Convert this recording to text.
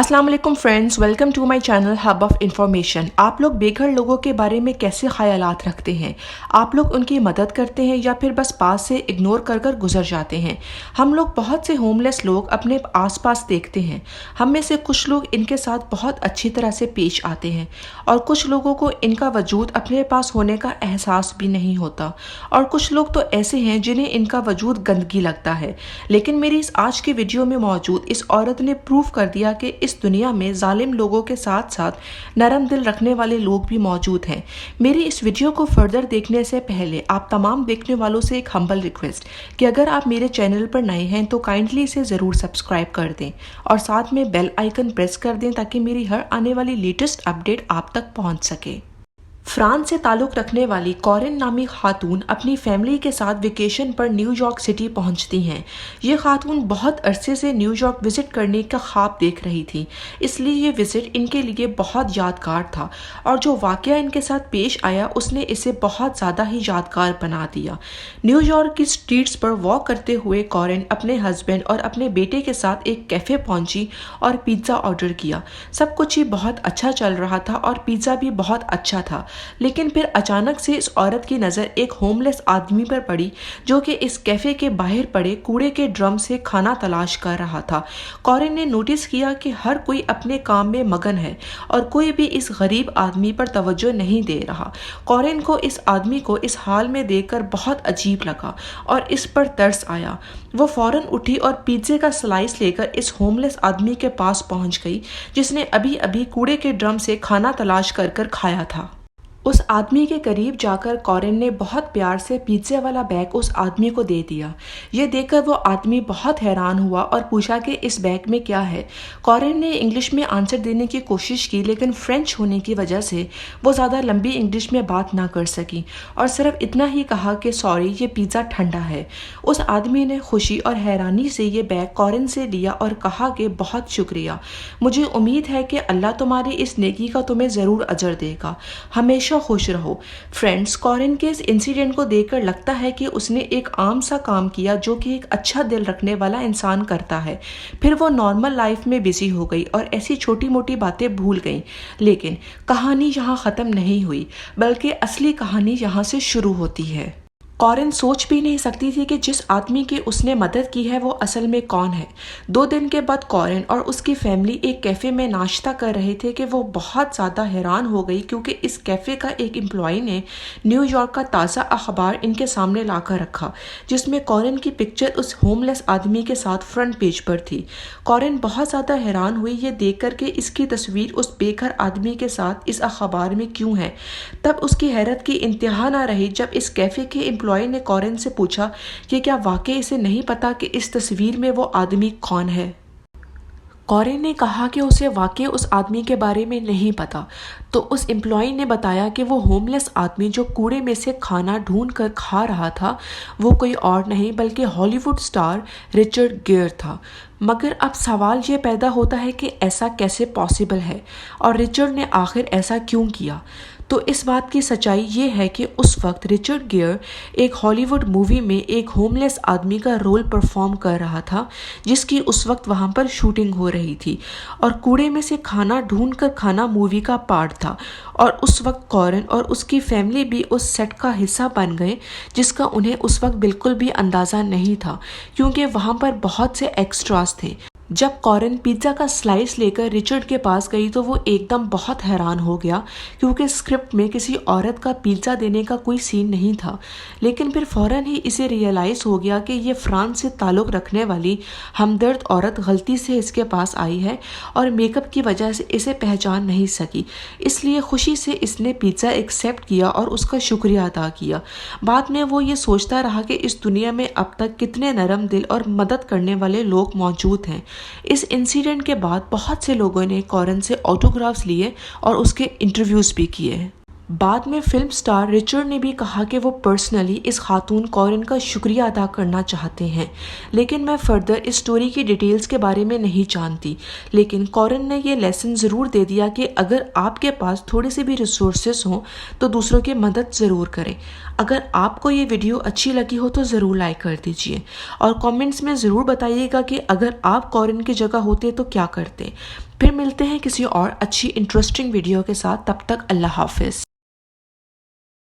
अस्सलाम वालेकुम friends, welcome to my channel hub of information. आप लोग बेघर लोगों के बारे में कैसे ख्यालात रखते हैं? आप लोग उनकी मदद करते हैं या फिर बस पास से इग्नोर कर कर गुजर जाते हैं? हम लोग बहुत से होमलेस लोग अपने आसपास देखते हैं। हम में से कुछ लोग इनके साथ बहुत अच्छी तरह से पेश आते हैं और कुछ लोगों को इनका वजूद अपने पास होने का एहसास भी नहीं होता, और कुछ लोग तो ऐसे हैं जिन्हें इनका वजूद गंदगी लगता है। लेकिन मेरी इस आज की वीडियो में मौजूद इस औरत ने प्रूव कर दिया कि इस दुनिया में जालिम लोगों के साथ साथ नरम दिल रखने वाले लोग भी मौजूद हैं। मेरी इस वीडियो को फर्दर देखने से पहले आप तमाम देखने वालों से एक हम्बल रिक्वेस्ट कि अगर आप मेरे चैनल पर नए हैं तो काइंडली इसे ज़रूर सब्सक्राइब कर दें और साथ में बेल आइकन प्रेस कर दें ताकि मेरी हर आने वाली लेटेस्ट अपडेट आप तक पहुंच सके। फ्रांस से ताल्लुक़ रखने वाली कॉरिन नामी खातून अपनी फैमिली के साथ वेकेशन पर न्यूयॉर्क सिटी पहुंचती हैं। ये खातून बहुत अरसे से न्यूयॉर्क विज़िट करने का ख्वाब देख रही थी, इसलिए ये विज़िट इनके लिए बहुत यादगार था और जो वाक़या इनके साथ पेश आया उसने इसे बहुत ज़्यादा ही यादगार बना दिया। न्यूयॉर्क की स्ट्रीट्स पर वॉक करते हुए कॉरिन अपने हस्बैंड और अपने बेटे के साथ एक कैफ़े पहुंची और पिज़्ज़ा ऑर्डर किया। सब कुछ ही बहुत अच्छा चल रहा था और पिज़्ज़ा भी बहुत अच्छा था, लेकिन फिर अचानक से इस औरत की नज़र एक होमलेस आदमी पर पड़ी जो कि इस कैफ़े के बाहर पड़े कूड़े के ड्रम से खाना तलाश कर रहा था। कॉरिन ने नोटिस किया कि हर कोई अपने काम में मगन है और कोई भी इस गरीब आदमी पर तवज्जो नहीं दे रहा। कॉरिन को इस आदमी को इस हाल में देखकर बहुत अजीब लगा और इस पर तरस आया। वो फौरन उठी और पिज़्ज़े का स्लाइस लेकर इस होमलेस आदमी के पास पहुंच गई जिसने अभी अभी कूड़े के ड्रम से खाना तलाश कर कर खाया था। उस आदमी के करीब जाकर कॉरिन ने बहुत प्यार से पिज़्ज़े वाला बैग उस आदमी को दे दिया। ये देखकर वो आदमी बहुत हैरान हुआ और पूछा कि इस बैग में क्या है। कॉरिन ने इंग्लिश में आंसर देने की कोशिश की, लेकिन फ्रेंच होने की वजह से वो ज़्यादा लंबी इंग्लिश में बात ना कर सकी और सिर्फ इतना ही कहा कि सॉरी, ये पिज़्ज़ा ठंडा है। उस आदमी ने खुशी और हैरानी से ये बैग कॉरिन से लिया और कहा कि बहुत शुक्रिया, मुझे उम्मीद है कि अल्लाह तुम्हारी इस नेकी का तुम्हें ज़रूर अजर देगा, हमेशा खुश रहो। फ्रेंड्स, कॉरिन के इस इंसिडेंट को देखकर लगता है कि उसने एक आम सा काम किया जो कि एक अच्छा दिल रखने वाला इंसान करता है। फिर वो नॉर्मल लाइफ में बिजी हो गई और ऐसी छोटी मोटी बातें भूल गई। लेकिन कहानी यहाँ ख़त्म नहीं हुई, बल्कि असली कहानी यहाँ से शुरू होती है। कॉरिन सोच भी नहीं सकती थी कि जिस आदमी की उसने मदद की है वो असल में कौन है। 2 दिन के बाद कॉरिन और उसकी फैमिली एक कैफ़े में नाश्ता कर रहे थे कि वो बहुत ज़्यादा हैरान हो गई क्योंकि इस कैफ़े का एक एम्प्लॉई ने न्यूयॉर्क का ताज़ा अखबार इनके सामने ला कर रखा जिसमें कॉरिन की पिक्चर उस होमलेस आदमी के साथ फ्रंट पेज पर थी। कॉरिन बहुत ज़्यादा हैरान हुई ये देख कर के इसकी तस्वीर उस बेघर आदमी के साथ इस अखबार में क्यों है। तब उसकी हैरत की इंतहा ना रही जब इस कैफ़े के एम्प्लॉय ने कॉरिन से पूछा कि क्या वाकई इसे नहीं पता कि इस तस्वीर में वो आदमी कौन है। कॉरिन ने कहा कि उसे वाकई उस आदमी के बारे में नहीं पता। तो उस एम्प्लॉई ने बताया कि वो होमलेस आदमी जो कूड़े में से खाना ढूंढ कर खा रहा था वो कोई और नहीं बल्कि हॉलीवुड स्टार रिचर्ड गियर था। मगर अब सवाल ये पैदा होता है कि ऐसा कैसे पॉसिबल है और रिचर्ड ने आखिर ऐसा क्यों किया। तो इस बात की सच्चाई ये है कि उस वक्त रिचर्ड गियर एक हॉलीवुड मूवी में एक होमलेस आदमी का रोल परफॉर्म कर रहा था जिसकी उस वक्त वहाँ पर शूटिंग हो रही थी और कूड़े में से खाना ढूंढ कर खाना मूवी का पार्ट था। और उस वक्त कॉरिन और उसकी फैमिली भी उस सेट का हिस्सा बन गए जिसका उन्हें उस वक्त बिल्कुल भी अंदाज़ा नहीं था क्योंकि वहाँ पर बहुत से एक्स्ट्रास थे। जब कॉरिन पिज़्ज़ा का स्लाइस लेकर रिचर्ड के पास गई तो वो एकदम बहुत हैरान हो गया क्योंकि स्क्रिप्ट में किसी औरत का पिज़्ज़ा देने का कोई सीन नहीं था। लेकिन फिर फ़ौरन ही इसे रियलाइज़ हो गया कि ये फ्रांस से ताल्लुक़ रखने वाली हमदर्द औरत गलती से इसके पास आई है और मेकअप की वजह से इसे पहचान नहीं सकी, इसलिए खुशी से इसने पिज़्ज़ा एक्सेप्ट किया और उसका शुक्रिया अदा किया। बाद में वो ये सोचता रहा कि इस दुनिया में अब तक कितने नरम दिल और मदद करने वाले लोग मौजूद हैं। इस इंसिडेंट के बाद बहुत से लोगों ने कॉरिन से ऑटोग्राफ्स लिए और उसके इंटरव्यूज़ भी किए। बाद में फिल्म स्टार रिचर्ड ने भी कहा कि वो पर्सनली इस खातून कॉरिन का शुक्रिया अदा करना चाहते हैं, लेकिन मैं फर्दर इस स्टोरी की डिटेल्स के बारे में नहीं जानती। लेकिन कॉरिन ने ये लेसन ज़रूर दे दिया कि अगर आपके पास थोड़े से भी रिसोर्सेस हों तो दूसरों की मदद ज़रूर करें। अगर आपको ये वीडियो अच्छी लगी हो तो ज़रूर लाइक कर दीजिए और कमेंट्स में ज़रूर बताइएगा कि अगर आप कॉरिन की जगह होते तो क्या करते। پھر ملتے ہیں کسی اور اچھی انٹرسٹنگ ویڈیو کے ساتھ، تب تک اللہ حافظ۔